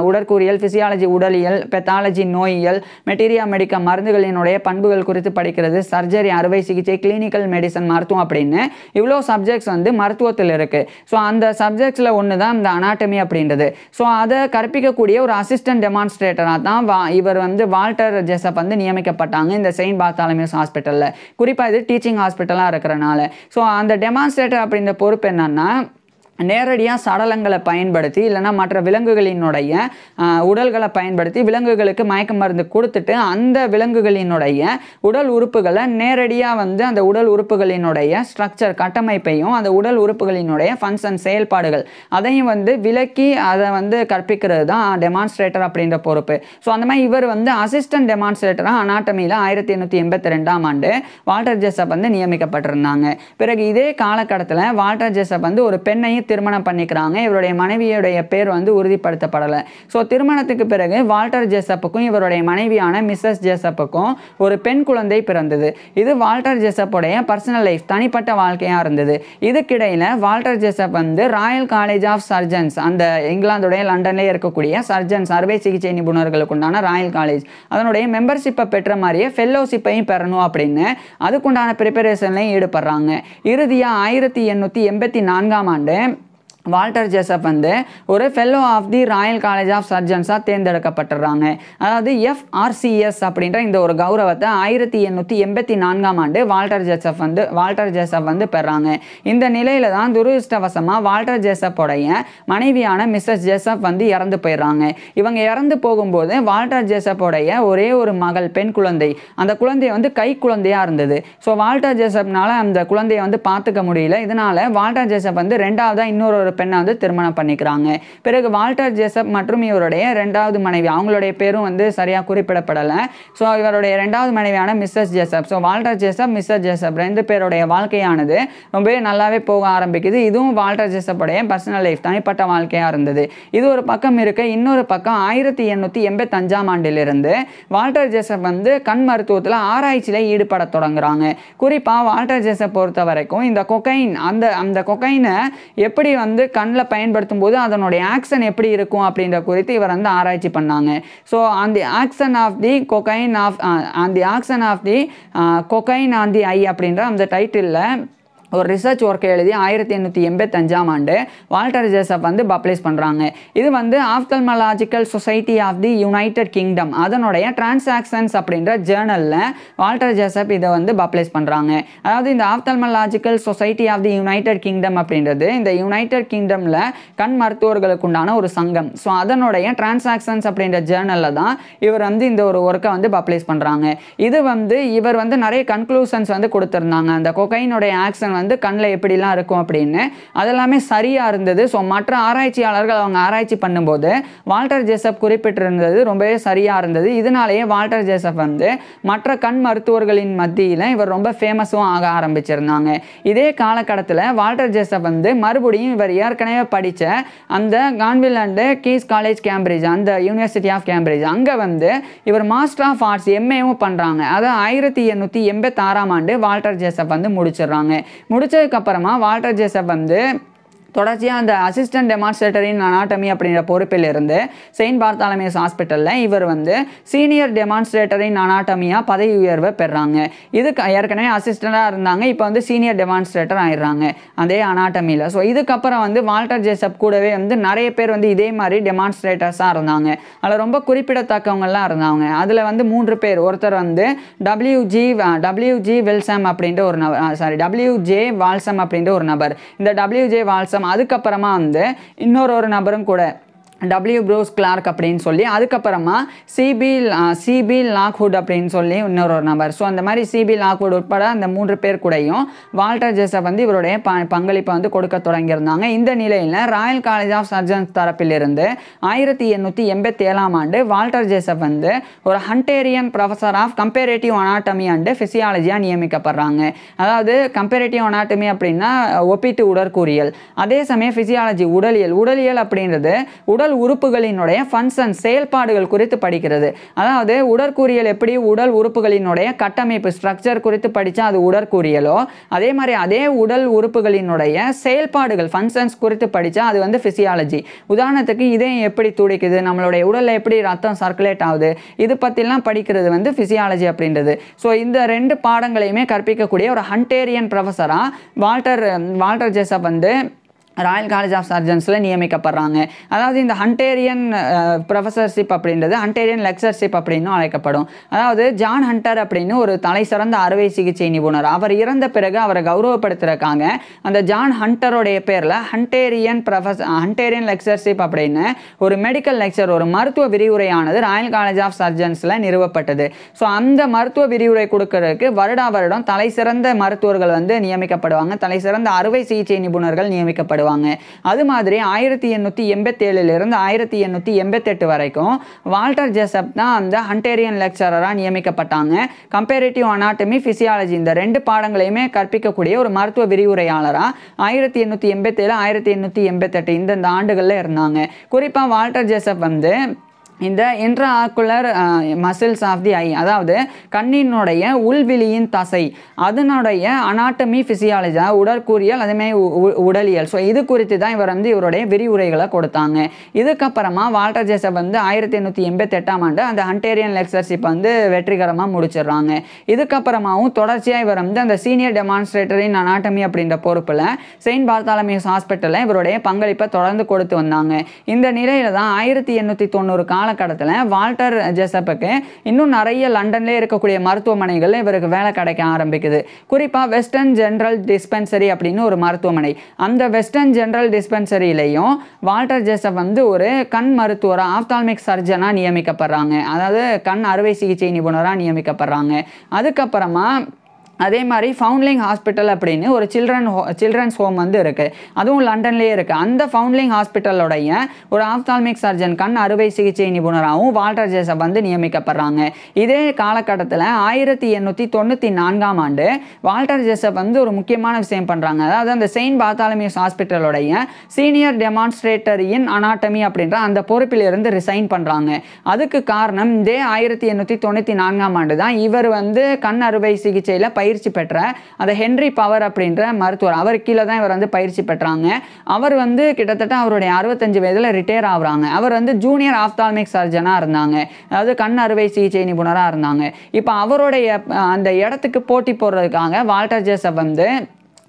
உடற்கூறியல், ஃபிசியாலஜி உடலியல், பெத்தாலஜி நோயியல், மெட்டீரியா மெடிக்கா மருந்துகளினுடைய பண்புகள் குறித்து படிக்கிறது, சர்ஜரி அறுவை சிகிச்சை, கிளினிக்கல் மெடிசன் மருத்துவம் அப்படின்னு இவ்வளோ சப்ஜெக்ட்ஸ் வந்து மருத்துவத்தில் இருக்குது. ஸோ அந்த சப்ஜெக்ட்ஸில் ஒன்று தான் இந்த அனாட்டமி அப்படின்றது. ஸோ அதை கற்பிக்கக்கூடிய ஒரு அசிஸ்டன்ட் டெமான்ஸ்ட்ரேட்டராக தான் இவர் வந்து வால்டர் ஜெசப் வந்து நியமிக்கப்பட்டாங்க இந்த செயின்ட் பார்த்தாலமியூஸ் ஹாஸ்பிட்டலில். குறிப்பாக இது டீச்சிங் ஹாஸ்பிட்டலாக இருக்கிறனால. ஸோ அந்த டெமான்ஸ்ட்ரேட்டர் அப்படின்ற பொறுப்பு என்னன்னா, நேரடியாக சடலங்களை பயன்படுத்தி இல்லைனா மற்ற விலங்குகளினுடைய உடல்களை பயன்படுத்தி விலங்குகளுக்கு மயக்க மருந்து கொடுத்துட்டு அந்த விலங்குகளினுடைய உடல் உறுப்புகளை நேரடியாக வந்து அந்த உடல் உறுப்புகளினுடைய ஸ்ட்ரக்சர் கட்டமைப்பையும் அந்த உடல் உறுப்புகளினுடைய ஃபங்க்ஷன் செயல்பாடுகள் அதையும் வந்து விளக்கி அதை வந்து கற்பிக்கிறது தான் டெமான்ஸ்ட்ரேட்டர் அப்படின்ற பொறுப்பு. ஸோ அந்த மாதிரி இவர் வந்து அசிஸ்டன்ட் டெமான்ஸ்ட்ரேட்டராக அனாட்டமியில் 1882ஆம் ஆண்டு வால்டர் ஜெசப் வந்து நியமிக்கப்பட்டிருந்தாங்க. பிறகு இதே காலகட்டத்தில் வால்டர் ஜெசப் வந்து ஒரு பெண்ணையும் திருமணம் பண்ணிக்கிறாங்க. இவருடைய மனைவியுடைய பேர் வந்து உறுதிப்படுத்தப்படலை. ஸோ திருமணத்துக்கு பிறகு வால்டர் ஜெசப்புக்கும் இவருடைய மனைவியான மிஸ்ஸஸ் ஜெசப்புக்கும் ஒரு பெண் குழந்தை பிறந்தது. இது வால்டர் ஜெசப்புடைய பர்சனல் லைஃப், தனிப்பட்ட வாழ்க்கையாக இருந்தது. இதுக்கிடையில் வால்டர் ஜெசப் வந்து ராயல் காலேஜ் ஆஃப் சர்ஜன்ஸ், அந்த இங்கிலாந்துடைய லண்டன்லேயே இருக்கக்கூடிய சர்ஜன்ஸ் அறுவை சிகிச்சை நிபுணர்களுக்கு உண்டான ராயல் காலேஜ், அதனுடைய மெம்பர்ஷிப்பை பெற்ற மாதிரியே ஃபெல்லோஷிப்பையும் பெறணும் அப்படின்னு அதுக்குண்டான ப்ரிப்பரேஷன்லையும் ஈடுபடுறாங்க. இறுதியாக 1884ஆம் ஆண்டு வால்டர் ஜெசப் வந்து ஒரு fellow of the royal college of சர்ஜன்ஸாக தேர்ந்தெடுக்கப்பட்டுறாங்க. அதாவது FRCS அப்படின்ற இந்த ஒரு கௌரவத்தை 1884ஆம் ஆண்டு வால்டர் ஜெசப் வந்து பெறாங்க. இந்த நிலையில தான் துரதிர்ஷ்டவசமாக வால்டர் ஜெசப்போடைய மனைவியான மிஸ்ஸஸ் ஜெசப் வந்து இறந்து போயிடுறாங்க. இவங்க இறந்து போகும்போது வால்டர் ஜெசப்போடைய ஒரே ஒரு மகள், பெண் குழந்தை, அந்த குழந்தை வந்து கை குழந்தையாக இருந்தது. ஸோ வால்டர் ஜெசப்னால அந்த குழந்தையை வந்து பார்த்துக்க முடியல. இதனால வால்டர் ஜெசப் வந்து ரெண்டாவதாக இன்னொரு பெண்ணை வந்து திருமணம் பண்ணிக்கிறாங்க. பிறகு வால்டர் ஜெசப் மற்றும் இவருடைய இரண்டாவது மனைவி, அவங்களுடைய பேரும் வந்து சரியாக குறிப்பிடப்படலை. ஸோ இவருடைய இரண்டாவது மனைவியான மிஸ்ஸஸ் ஜெசப், ஸோ வால்டர் ஜெசப் மிஸ்ஸஸ் ஜெசப் ரெண்டு பேருடைய வாழ்க்கையானது ரொம்பவே நல்லாவே போக ஆரம்பிக்குது. இதுவும் வால்டர் ஜெசப்புடைய பர்சனல் லைஃப், தனிப்பட்ட வாழ்க்கையாக இருந்தது. இது ஒரு பக்கம் இருக்க, இன்னொரு பக்கம் 1885ஆம் ஆண்டிலிருந்து வால்டர் ஜெசப் வந்து கண் மருத்துவத்தில் ஆராய்ச்சியில் ஈடுபட தொடங்குறாங்க. குறிப்பாக வால்டர் ஜெசப் பொறுத்த வரைக்கும் இந்த கொக்கைன், அந்த கொக்கைனை எப்படி வந்து கண்ணில் பயன்படுத்தும் போது அதனுடைய ஆக்ஷன் எப்படி இருக்கும் அப்படின்ற குறித்து இவர் வந்து ஆராய்ச்சி பண்ணாங்க. ஸோ அந்த action of the cocaine on the eye அப்படின்ற அந்த டைட்டிலில் ஒரு ரிசர்ச் ஒர்க்கை எழுதி 1885ஆம் ஆண்டு வால்டர் ஜெசப் வந்து பப்ளிஷ் பண்ணுறாங்க. இது வந்து ophthalmological society of the United Kingdom அதனுடைய டிரான்சாக்ஷன்ஸ் அப்படின்ற ஜேர்னலில் வால்டர் ஜெசப் இதை வந்து பப்ளிஷ் பண்ணுறாங்க. அதாவது இந்த ophthalmological society of the United Kingdom அப்படின்றது இந்த யுனைடெட் கிங்டமில் கண் மருத்துவர்களுக்கு உண்டான ஒரு சங்கம். ஸோ அதனுடைய டிரான்சாக்ஷன்ஸ் அப்படின்ற ஜேர்னலில் தான் இவர் வந்து இந்த ஒரு ஒர்க்கை வந்து பப்ளிஷ் பண்ணுறாங்க. இது வந்து இவர் வந்து நிறைய கன்க்ளூஷன்ஸ் வந்து கொடுத்துருந்தாங்க. அந்த கொக்கைனுடைய ஆக்ஷன் வந்து கண்ணில் எப்படிலாம் இருக்கும் அப்படின்னு அதெல்லாமே சரியாக இருந்தது. ஸோ மற்ற ஆராய்ச்சியாளர்கள் அவங்க ஆராய்ச்சி பண்ணும்போது வால்டர் ஜெசப் குறிப்பிட்டிருந்தது ரொம்பவே சரியாக இருந்தது. இதனாலேயே வால்டர் ஜெசப் வந்து மற்ற கண் மருத்துவர்களின் மத்தியில் இவர் ரொம்ப ஃபேமஸும் ஆக ஆரம்பிச்சிருந்தாங்க. இதே காலகட்டத்தில் வால்டர் ஜெசப் வந்து மறுபடியும் இவர் ஏற்கனவே படித்த அந்த Gonville and Caius college Cambridge, அந்த யூனிவர்சிட்டி ஆஃப் கேம்பிரிட்ஜ், அங்கே வந்து இவர் மாஸ்டர் ஆஃப் ஆர்ட்ஸ் MAவும் பண்ணுறாங்க. அதை 1886ஆம் ஆண்டு வால்டர் ஜெசப் வந்து முடிச்சிடுறாங்க. முடிச்சதுக்கப்புறமா வால்டர் ஜெசப் வந்து தொடர்ச்சியாக அந்த அசிஸ்டன்ட் டெமான்ஸ்ட்ரேட்டர் இன் அனாட்டமி அப்படின்ற பொறுப்பில் இருந்து செயின்ட் பார்த்தாலமியூஸ் ஹாஸ்பிட்டலில் இவர் வந்து சீனியர் டெமான்ஸ்ட்ரேட்டர் இன் அனாட்டமியாக பதவி உயர்வை பெறாங்க. இதுக்கு ஏற்கனவே அசிஸ்டண்டாக இருந்தாங்க, இப்போ வந்து சீனியர் டெமான்ஸ்ட்ரேட்டர் ஆயிடுறாங்க அதே அனாட்டமியில். ஸோ இதுக்கப்புறம் வந்து வால்டர் ஜெசப் கூடவே வந்து நிறைய பேர் வந்து இதே மாதிரி டெமான்ஸ்ட்ரேட்டர்ஸாக இருந்தாங்க. அதில் ரொம்ப குறிப்பிடத்தக்கவங்கள்லாம் இருந்தாங்க. அதில் வந்து 3 பேர். ஒருத்தர் வந்து WG வில்சம் அப்படின்ற ஒரு நபர், WJ வால்சம் அப்படின்ற ஒரு நபர். இந்த WJ வால்சம் அதுக்கப்புறமா வந்து இன்னொரு நபரும் கூட W ப்ரூஸ் கிளார்க் அப்படின்னு சொல்லி, அதுக்கப்புறமா சிபி லாக்வுட் அப்படின்னு சொல்லி இன்னொரு நபர். ஸோ அந்த மாதிரி சிபி லாக்வுட் உட்பட அந்த 3 பேர் கூடயும் வால்டர் ஜெசப் வந்து இவருடைய பங்களிப்பை வந்து கொடுக்க தொடங்கியிருந்தாங்க. இந்த நிலையில் ராயல் காலேஜ் ஆஃப் சர்ஜன்ஸ் தரப்பிலிருந்து 1887ஆம் ஆண்டு வால்டர் ஜெசப் வந்து ஒரு Hunterian professor of comparative anatomy and ஃபிசியாலஜியாக நியமிக்கப்படுறாங்க. அதாவது கம்பேரேட்டிவ் அனாட்டமி அப்படின்னா ஒப்பீட்டு உடற்கூறியல், அதே சமயம் ஃபிசியாலஜி உடலியல் அப்படின்றது உடல் உடல் உறுப்புகளினுடைய ஃபங்க்ஷன் செயல்பாடுகள் குறித்து படிக்கிறது. அதாவது உடற்கூறியல் எப்படி உடல் உறுப்புகளினுடைய கட்டமைப்பு ஸ்ட்ரக்சர் குறித்து படித்தா அது உடற்கூறியலோ, அதே மாதிரி அதே உடல் உறுப்புகளினுடைய செயல்பாடுகள் ஃபங்க்ஷன்ஸ் குறித்து படித்தா அது வந்து ஃபிசியாலஜி. உதாரணத்துக்கு இதயம் எப்படி துடிக்குது, நம்மளுடைய உடலில் எப்படி ரத்தம் சர்க்குலேட் ஆகுது, இது பற்றிலாம் படிக்கிறது வந்து ஃபிசியாலஜி அப்படின்றது. ஸோ இந்த 2 பாடங்களையுமே கற்பிக்கக்கூடிய ஒரு ஹண்டேரியன் ப்ரொஃபஸராக வால்டர் ஜெசப் வந்து ராயல் காலேஜ் ஆஃப் சர்ஜன்ஸில் நியமிக்கப்படுறாங்க. அதாவது இந்த ஹண்டேரியன் ப்ரொஃபஸர்ஷிப் அப்படின்றது ஹண்டேரியன் லெக்சர்ஷிப் அப்படின்னும் அழைக்கப்படும். அதாவது ஜான் ஹண்டர் அப்படின்னு ஒரு தலை சிறந்த அறுவை சிகிச்சை நிபுணர், அவர் இறந்த பிறகு அவரை கௌரவப்படுத்துறதுக்காக அந்த ஜான் ஹண்டருடைய பேரில் ஹண்டேரியன் லெக்சர்ஷிப் அப்படின்னு ஒரு மெடிக்கல் லெக்சர், ஒரு மருத்துவ விரிவுரையானது ராயல் காலேஜ் ஆஃப் சர்ஜன்ஸில் நிறுவப்பட்டது. ஸோ அந்த மருத்துவ விரிவுரை கொடுக்கறதுக்கு வருடம் தலை சிறந்த மருத்துவர்கள் வந்து நியமிக்கப்படுவாங்க, தலை சிறந்த அறுவை சிகிச்சை நிபுணர்கள் நியமிக்கப்படுவாங்க. அது மாதிரி 1887 1888 வரைக்கும் வால்டர் ஜெசப் தான் அந்த ஹண்டேரியன் லெக்சரராக நியமிக்கப்பட்டாங்க. கம்பேரிட்டிவ் அனாட்டமி, பிசியாலஜி இந்த 2 பாடங்களையுமே கற்பிக்கக்கூடிய ஒரு மருத்துவ விரிவுரையாளராக 1887 1888 இந்த ஆண்டுகளில் இருந்தாங்க. குறிப்பாக வால்டர் ஜெசப் வந்து இந்த இன்ட்ராஆக்குலர் மசில்ஸ் ஆஃப் தி ஐ, அதாவது கண்ணினுடைய உள்விழியின் தசை, அதனுடைய அனாட்டமி ஃபிசியாலஜி உடற்கூறியல் அதேமாதிரி உடலியல், ஸோ இது குறித்து தான் இவர் வந்து இவருடைய விரிவுரைகளை கொடுத்தாங்க. இதுக்கப்புறமா வால்டர் ஜெசப் வந்து 1888 ஆண்டு அந்த ஹண்டேரியன் லெக்சர்ஷிப் வந்து வெற்றிகரமாக முடிச்சிடுறாங்க. இதுக்கப்புறமாவும் தொடர்ச்சியாக இவர் வந்து அந்த சீனியர் டெமான்ஸ்ட்ரேட்டர் இன் அனாட்டமி அப்படின்ற பொறுப்பில் செயின்ட் பார்த்தாலமியூஸ் ஹாஸ்பிட்டலில் இவருடைய பங்களிப்பை தொடர்ந்து கொடுத்து வந்தாங்க. இந்த நிலையில் தான் 1890 காலகட்டத்தில் வால்டர் ஜெசப்புக்கு இன்னும் நிறைய லண்டன்லேயே இருக்கக்கூடிய மருத்துவமனைகளில் இவருக்கு வேலை கிடைக்க ஆரம்பிக்குது. குறிப்பாக வெஸ்டர்ன் ஜெனரல் டிஸ்பென்சரி அப்படின்னு ஒரு மருத்துவமனை, அந்த வெஸ்டர்ன் ஜெனரல் டிஸ்பென்சரியிலையும் வால்டர் ஜெசப் வந்து ஒரு கண் மருத்துவராக ஆப்தால்மிக் சர்ஜனாக நியமிக்கப்படுறாங்க, அதாவது கண் அறுவை சிகிச்சை நிபுணராக நியமிக்கப்படுறாங்க. அதுக்கப்புறமா அதே மாதிரி ஃபவுண்ட்லிங் ஹாஸ்பிட்டல் அப்படின்னு ஒரு சில்ட்ரன்ஸ் ஹோம் வந்து இருக்குது, அதுவும் லண்டன்லேயே இருக்குது. அந்த ஃபவுண்ட்லிங் ஹாஸ்பிட்டலோடைய ஒரு ஆப்தால்மிக் சர்ஜன் கண் அறுவை சிகிச்சை நிபுணராகவும் வால்டர் ஜெசப் வந்து நியமிக்கப்படுறாங்க. இதே காலகட்டத்தில் 1894 ஆண்டு வால்டர் ஜெசப் வந்து ஒரு முக்கியமான விஷயம் பண்ணுறாங்க. அதாவது அந்த செயின்ட் பார்த்தாலமியூஸ் ஹாஸ்பிட்டலோடைய சீனியர் டெமான்ஸ்ட்ரேட்டர் இன் அனாட்டமி அப்படின்ற அந்த பொறுப்பிலிருந்து ரிசைன் பண்ணுறாங்க. அதுக்கு காரணம் இதே 1894 ஆண்டு தான் இவர் வந்து கண் அறுவை சிகிச்சையில் பயிற்சி பெற்ற அந்த ஹென்ரி பவர் அப்படின்ற மருத்துவர், அவர் கீழே தான் இவர் வந்து பயிற்சி பெற்றாங்க. அவர் வந்து கிட்டத்தட்ட அவருடைய 65 வயதில் ரிட்டையர் ஆகுறாங்க. அவர் வந்து ஜூனியர் ஆப்தால்மிக் சர்ஜனாக இருந்தாங்க, அதாவது கண் அறுவை சிகிச்சை நிபுணராக இருந்தாங்க. இப்போ அவருடைய அந்த இடத்துக்கு போட்டி போடுறதுக்காக வால்டர் ஜெசப் வந்து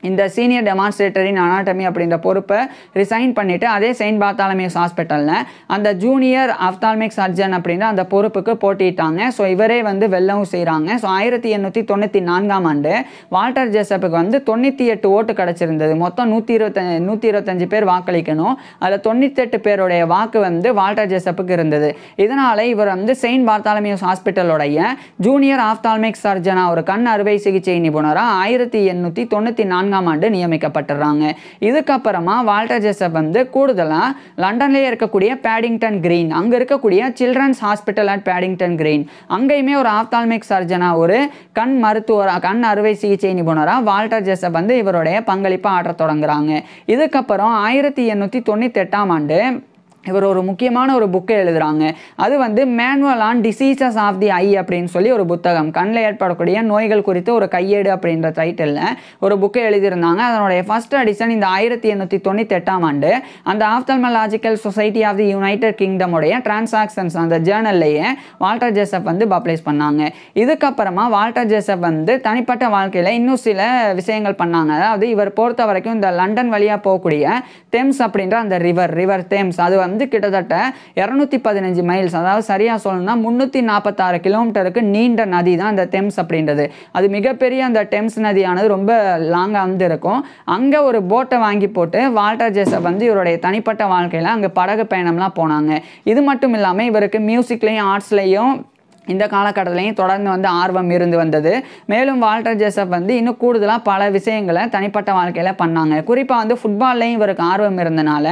இந்த சீனியர் டெமான்ஸ்ட்ரேட்டர் இன் அனாட்டமி அப்படின்ற பொறுப்பை ரிசைன் பண்ணிவிட்டு அதே செயின்ட் பார்த்தாலமியூஸ் ஹாஸ்பிட்டலில் அந்த ஜூனியர் ஆப்தால்மிக் சர்ஜன் அப்படின்ற அந்த பொறுப்புக்கு போட்டிட்டாங்க. ஸோ இவரே வந்து வெல்லவும் செய்கிறாங்க. ஸோ 1894 ஆண்டு வால்டர் ஜெசப்புக்கு வந்து 98 ஓட்டு கிடச்சிருந்தது. மொத்தம் 125 பேர் வாக்களிக்கணும், அதில் 98 பேருடைய வாக்கு வந்து வால்டர் ஜெசப்புக்கு இருந்தது. இதனால் இவர் வந்து செயின்ட் பார்த்தாலமியூஸ் ஹாஸ்பிட்டலோடைய ஜூனியர் ஆப்தால்மிக் சர்ஜனாக ஒரு கண் அறுவை சிகிச்சை நிபுணராக 1894 ஆண்டு நியமிக்கப்பட்டுறாங்க. இதுக்கப்புறமா வால்டர் ஜெசப் வந்து கூடுதலாக லண்டன்லேயே இருக்கக்கூடிய பேடிங்டன் கிரீன், அங்கே இருக்கக்கூடிய children's hospital at Paddington green, அங்கேயுமே ஒரு ஆப்தால்மிக் சர்ஜனாக ஒரு கண் மருத்துவராக கண் அறுவை சிகிச்சை நிபுணராக வால்டர் ஜெசப் வந்து இவருடைய பங்களிப்பை ஆற்ற தொடங்குறாங்க. இதுக்கப்புறம் 1898 ஆண்டு இவர் ஒரு முக்கியமான ஒரு புக்கை எழுதுகிறாங்க. அது வந்து manual on diseases of the eye அப்படின்னு சொல்லி ஒரு புத்தகம், கண்ணில் ஏற்படக்கூடிய நோய்கள் குறித்து ஒரு கையேடு அப்படின்ற டைட்டிலில் ஒரு புக்கை எழுதியிருந்தாங்க. அதனுடைய ஃபர்ஸ்ட் எடிஷன் இந்த 1898 ஆண்டு அந்த ஆப்தல்மாலஜிக்கல் சொசைட்டி ஆஃப் தி யுனைடெட் கிங்டமுடைய டிரான்சாக்ஷன்ஸ் அந்த ஜேர்னல்லையே வால்டர் ஜெசப் வந்து பப்ளிஷ் பண்ணாங்க. இதுக்கப்புறமா வால்டர் ஜெசப் வந்து தனிப்பட்ட வாழ்க்கையில் இன்னும் சில விஷயங்கள் பண்ணாங்க. அதாவது இவர் பொறுத்த வரைக்கும் இந்த லண்டன் வழியாக போகக்கூடிய தெம்ஸ் அப்படின்ற அந்த ரிவர் தெம்ஸ், அது வந்து கிட்டத்தட்ட 215 மைல்ஸ், அதாவது சரியாக சொல்லணும்னா 346 கிலோமீட்டருக்கு நீண்ட நதி தான் அந்த தெம்ஸ் அப்படின்றது. அது மிகப்பெரிய அந்த டெம்ஸ் நதியானது ரொம்ப லாங்காக வந்து இருக்கும். அங்கே ஒரு போட்டை வாங்கி போட்டு வால்டர் ஜெசப் வந்து இவருடைய தனிப்பட்ட வாழ்க்கையில் அங்கே படகு பயணம்லாம் போனாங்க. இது மட்டும் இல்லாமல் இவருக்கு மியூசிக்லேயும் ஆர்ட்ஸ்லேயும் இந்த காலகட்டத்திலையும் தொடர்ந்து வந்து ஆர்வம் இருந்து வந்தது. மேலும் வால்டர் ஜேசப் வந்து இன்னும் கூடுதலாக பல விஷயங்களை தனிப்பட்ட வாழ்க்கையில் பண்ணாங்க. குறிப்பாக வந்து ஃபுட்பால்லையும் இவருக்கு ஆர்வம் இருந்தனால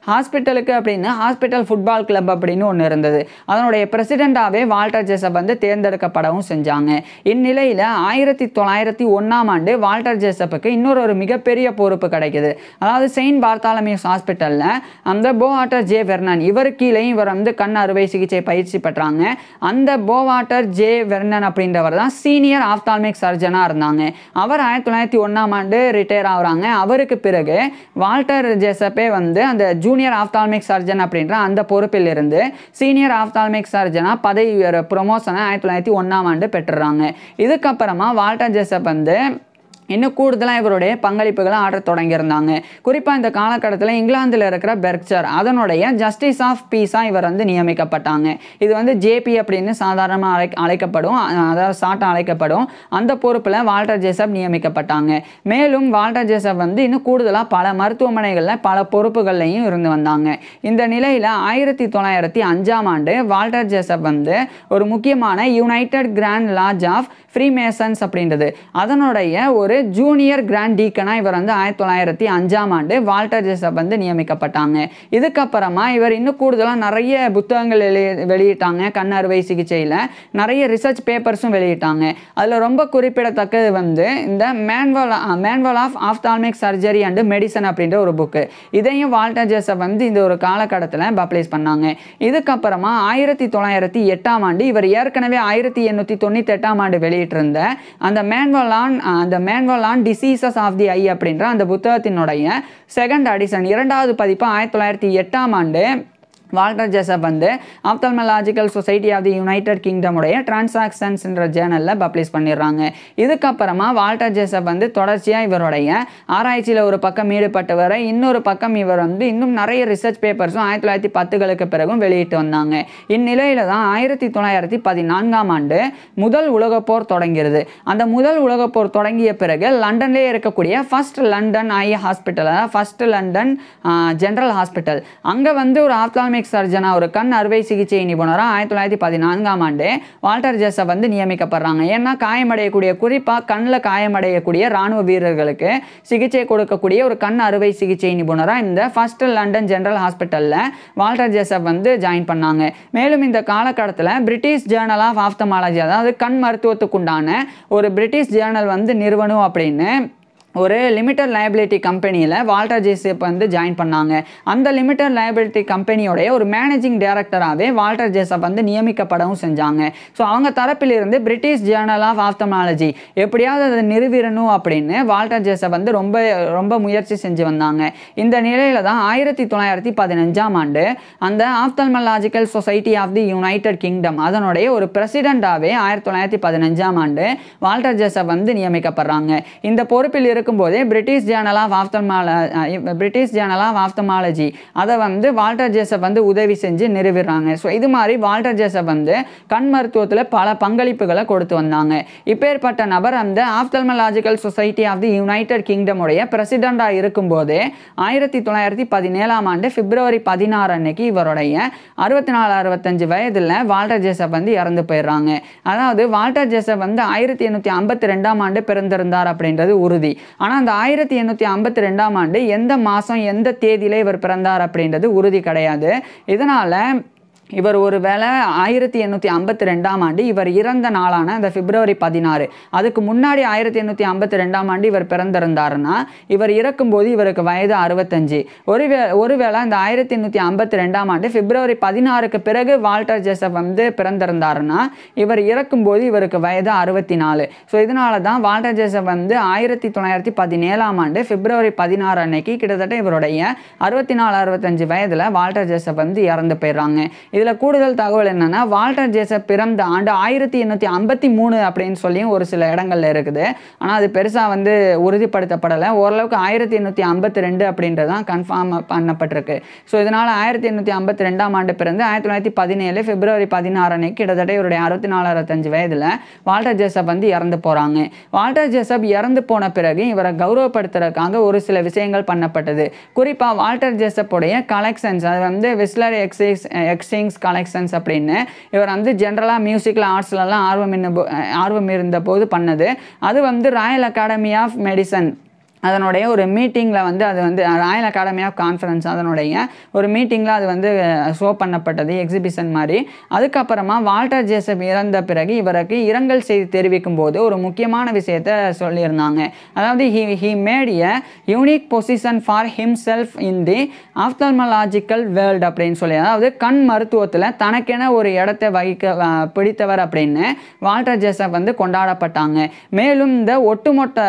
ஹாஸ்பிட்டலுக்கு அப்படின்னு ஹாஸ்பிட்டல் ஃபுட்பால் கிளப் அப்படின்னு ஒன்று இருந்தது. அதனுடைய பிரசிடெண்ட்டாகவே வால்டர் ஜேசப் வந்து தேர்ந்தெடுக்கப்படவும் செஞ்சாங்க. இந்நிலையில் 1901 வால்டர் ஜேசப்புக்கு இன்னொரு மிகப்பெரிய பொறுப்பு கிடைக்குது. அதாவது செயின்ட் பார்த்தாலமியூஸ் ஹாஸ்பிட்டலில் அந்த போவாட்டர் ஜே வெர்னன் இவர் கீழேயும் இவர் வந்து கண் அறுவை சிகிச்சை பயிற்சி பெற்றாங்க. அந்த போவாட்டர் ஜே வெர்னன் அப்படின்றவர் தான் சீனியர் ஆப்தால்மிக் சர்ஜனாக இருந்தாங்க. அவர் 1901 ரிட்டையர் ஆகுறாங்க. அவருக்கு பிறகு வால்டர் ஜேசப்பே வந்து அந்த ஜூனியர் ஆப்தால்மிக் சர்ஜன் அப்படின்ற அந்த பொறுப்பில் இருந்து சீனியர் ஆப்தால்மிக் சர்ஜனாக பதவி ப்ரொமோஷனை 1901 பெற்றுறாங்க. இதுக்கப்புறமா வால்டர் ஜேசப் வந்து இன்னும் கூடுதலாக இவருடைய பங்களிப்புகளை ஆற்றத் தொடங்கியிருந்தாங்க. குறிப்பாக இந்த காலகட்டத்தில் இங்கிலாந்தில் இருக்கிற பெர்க்சர் அதனுடைய ஜஸ்டிஸ் ஆஃப் பீஸாக இவர் வந்து நியமிக்கப்பட்டாங்க. இது வந்து ஜேபி அப்படின்னு சாதாரணமாக அழைக்கப்படும், அதாவது ஷார்ட்டாக அழைக்கப்படும். அந்த பொறுப்பில் வால்டர் ஜேசப் நியமிக்கப்பட்டாங்க. மேலும் வால்டர் ஜேசப் வந்து இன்னும் கூடுதலாக பல மருத்துவமனைகளில் பல பொறுப்புகள்லையும் இருந்து வந்தாங்க. இந்த நிலையில் 1905 வால்டர் ஜேசப் வந்து ஒரு முக்கியமான united grand lodge of freemasons அப்படின்றது அதனுடைய ஒரு ஜூனியர் கிராண்ட் டீக்கனாக இவர் வந்து 1905 வால்டர் ஜேசப் வந்து நியமிக்கப்பட்டாங்க. இதுக்கப்புறமா இவர் இன்னும் கூடுதலாக நிறைய புத்தகங்கள் வெளியிட்டாங்க. கண் அறுவை சிகிச்சையில் நிறைய ரிசர்ச் பேப்பர்ஸும் வெளியிட்டாங்க. அதில் ரொம்ப குறிப்பிடத்தக்கது வந்து இந்த manual of ophthalmic surgery and medicine அப்படின்ற ஒரு புக்கு. இதையும் வால்டர் ஜேசப் வந்து இந்த ஒரு காலகட்டத்தில் பப்ளிஷ் பண்ணாங்க. இதுக்கப்புறமா 1908 இவர் ஏற்கனவே 1898 வெளியிட்டிருந்த அந்த manual on diseases of the eye அப்படின்ற அந்த புத்தகத்தினுடைய செகண்ட் எடிஷன் 2வது பதிப்பு 1908 வால்டர் ஜேசப் வந்து ophthalmological society of the United Kingdom உடைய டிரான்சாக்ஷன்ஸ் என்ற ஜேர்னலில் பப்ளிஷ் பண்ணிடுறாங்க. இதுக்கப்புறமா வால்டர் ஜேசப் வந்து தொடர்ச்சியாக இவருடைய ஆராய்ச்சியில் ஒரு பக்கம் ஈடுபட்டு வர இன்னொரு பக்கம் இவர் வந்து இன்னும் நிறைய ரிசர்ச் பேப்பர்ஸும் 1910களுக்கு பிறகும் வெளியிட்டு வந்தாங்க. இந்நிலையில் தான் 1914 முதல் உலகப்போர் தொடங்கிறது. அந்த முதல் உலகப்போர் தொடங்கிய பிறகு லண்டன்லேயே இருக்கக்கூடிய ஃபர்ஸ்ட் லண்டன் ஐ hospital, first London general hospital, அங்கே வந்து ஒரு ஆப்தால்மிக் சர்ஜனா ஒரு கண் அறுவை சிகிச்சை நிபுணராக 1914 வால்டர் ஜேசப் வந்து நியமிக்கப்படுறாங்க. ஏன்னா காயமடையக்கூடிய, குறிப்பாக கண்ணில் காயமடையக்கூடிய இராணுவ வீரர்களுக்கு சிகிச்சை கொடுக்கக்கூடிய ஒரு கண் அறுவை சிகிச்சை நிபுணராக இந்த ஃபர்ஸ்ட் லண்டன் ஜென்ரல் ஹாஸ்பிட்டலில் வால்டர் ஜேசப் வந்து ஜாயின் பண்ணாங்க. மேலும் இந்த காலகட்டத்தில் பிரிட்டிஷ் ஜேர்னல் ஆஃப் ஆப்தமாலஜி, அதாவது கண் மருத்துவத்துக்குண்டான ஒரு பிரிட்டிஷ் ஜேர்னல் வந்து நிறுவனம் அப்படின்னு ஒரு லிமிட்டட் லயபிலிட்டி கம்பெனியில் வால்டர் ஜேசப் வந்து ஜாயின் பண்ணாங்க. அந்த லிமிட்டட் லயபிலிட்டி கம்பெனியோடைய ஒரு மேனேஜிங் டைரக்டராகவே வால்டர் ஜேசப் வந்து நியமிக்கப்படவும் செஞ்சாங்க. ஸோ அவங்க தரப்பிலிருந்து பிரிட்டிஷ் ஜேர்னல் ஆஃப் ஆப்தமாலஜி எப்படியாவது அதை நிறுவிடணும் அப்படின்னு வால்டர் ஜேசப் வந்து ரொம்ப முயற்சி செஞ்சு வந்தாங்க. இந்த நிலையில தான் 1915 அந்த ophthalmological society of the United Kingdom அதனுடைய ஒரு பிரசிடெண்டாகவே 1915 வால்டர் ஜேசப் வந்து நியமிக்கப்படுறாங்க. இந்த பொறுப்பில் இருக்கும்போதே பிரிட்டிஷ் ஜேர்னல் ஆஃப் ஆப்தமாலஜி அதை வந்து வால்டர் ஜேசப் வந்து உதவி செஞ்சு நிறுவிடுறாங்க. ஸோ இது மாதிரி வால்டர் ஜேசப் வந்து கண் மருத்துவத்தில் பல பங்களிப்புகளை கொடுத்து வந்தாங்க. இப்பேற்பட்ட நபர் அந்த ophthalmological society of the United Kingdom உடைய பிரசிடெண்டாக இருக்கும்போதே 1917 பிப்ரவரி 16 இவருடைய 64-65 வயதில் வால்டர் ஜேசப் வந்து இறந்து போயிடுறாங்க. அதாவது வால்டர் ஜேசப் வந்து 1852 பிறந்திருந்தார் அப்படின்றது உறுதி. ஆனால் அந்த 1852 எந்த மாதம் எந்த தேதியில இவர் பிறந்தார் அப்படின்றது உறுதி கிடையாது. இதனால் இவர் ஒரு வேளை 1852 இவர் இறந்த நாளான அந்த பிப்ரவரி 16, அதுக்கு முன்னாடி 1852 இவர் பிறந்திருந்தாருன்னா இவர் இறக்கும்போது இவருக்கு வயது 65. ஒருவேளை இந்த 1852 பிப்ரவரி 16க்கு பிறகு வால்டர் ஜேசப் வந்து பிறந்திருந்தாருன்னா இவர் இறக்கும்போது இவருக்கு வயது 64. ஸோ இதனால தான் வால்டர் ஜேசப் வந்து 1917 பிப்ரவரி 16 கிட்டத்தட்ட இவருடைய 64-65 வயதில் வால்டர் ஜேசப் வந்து இறந்து போயிடுறாங்க. இதில் கூடுதல் தகவல் என்னன்னா, வால்டர் ஜேசப் பிறந்த ஆண்டு 1853 அப்படின்னு சொல்லியும் ஒரு சில இடங்கள்ல இருக்குது. ஆனால் அது பெருசாக வந்து உறுதிப்படுத்தப்படலை. ஓரளவுக்கு 1852 அப்படின்றதான் கன்ஃபார்ம் பண்ணப்பட்டிருக்கு. ஸோ இதனால் 1852 பிறந்து 1917 பிப்ரவரி 16 கிட்டத்தட்ட இவருடைய 64-65 வயதில் வால்டர் ஜேசப் வந்து இறந்து போகிறாங்க. வால்டர் ஜேசப் இறந்து போன பிறகு இவரை கௌரவப்படுத்துறதுக்காக ஒரு சில விஷயங்கள் பண்ணப்பட்டது. குறிப்பாக வால்டர் ஜேசப்புடைய கலெக்ஷன்ஸ், அது வந்து விஸ்லர் எக்ஸிங் திங்ஸ் கலெக்ஷன்ஸ் அப்படின்னு. இவர் வந்து ஜென்ரலாக மியூசிக்கல் ஆர்ட்ஸ்லலாம் ஆர்வம் இருந்தபோது பண்ணது. அது வந்து ராயல் அகாடமி ஆஃப் மெடிசன் அதனுடைய ஒரு மீட்டிங்கில் வந்து அது வந்து ராயல் அகாடமி ஆஃப் கான்ஃபரன்ஸ் அதனுடைய ஒரு மீட்டிங்கில் அது வந்து ஷோ பண்ணப்பட்டது, எக்ஸிபிஷன் மாதிரி. அதுக்கப்புறமா வால்டர் ஜேசப் இறந்த பிறகு இவருக்கு இரங்கல் செய்தி தெரிவிக்கும் போது ஒரு முக்கியமான விஷயத்தை சொல்லியிருந்தாங்க. அதாவது he made a unique position for himself in the ophthalmological world அப்படின்னு சொல்லி, அதாவது கண் மருத்துவத்தில் தனக்கென ஒரு இடத்தை பிடித்தவர் அப்படின்னு வால்டர் ஜேசப் வந்து கொண்டாடப்பட்டாங்க. மேலும் இந்த ஒட்டுமொத்த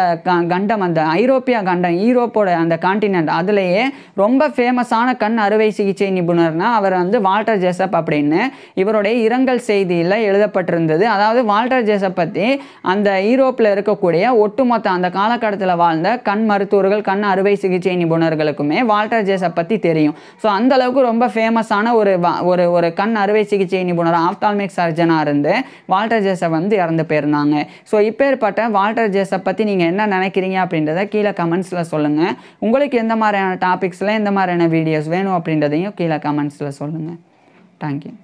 கண்டம், அந்த ஐரோப்பிய கண்டம், ஈரோப்போட அந்த கான்டினென்ட், அதுலேயே ரொம்ப ஃபேமஸான கண் அறுவை சிகிச்சை நிபுணர்னா அவர் வந்து வால்டர் ஜேசப் அப்படின்னு இவருடைய இரங்கல் செய்தியில் எழுதப்பட்டிருந்தது. அதாவது வால்டர் ஜேசப் பற்றி அந்த ஈரோப்பில் இருக்கக்கூடிய ஒட்டுமொத்த அந்த காலகட்டத்தில் வாழ்ந்த கண் மருத்துவர்கள், கண் அறுவை சிகிச்சை நிபுணர்களுக்குமே வால்டர் ஜேசப் பற்றி தெரியும். ஸோ அந்த அளவுக்கு ரொம்ப ஃபேமஸான ஒரு கண் அறுவை சிகிச்சை நிபுணர், ஆப்தால்மிக் சர்ஜனாக இருந்து வால்டர் ஜேசப் வந்து இறந்து போயிருந்தாங்க. ஸோ இப்பேற்பட்ட வால்டர் ஜேசப் பற்றி நீங்கள் என்ன நினைக்கிறீங்க அப்படின்றத கீழே கமெண்ட்ஸில் சொல்லுங்கள். உங்களுக்கு எந்த மாதிரியான டாபிக்ஸில் எந்த மாதிரியான வீடியோஸ் வேணும் அப்படின்றதையும் கீழே கமெண்ட்ஸில் சொல்லுங்கள். தேங்க்யூ.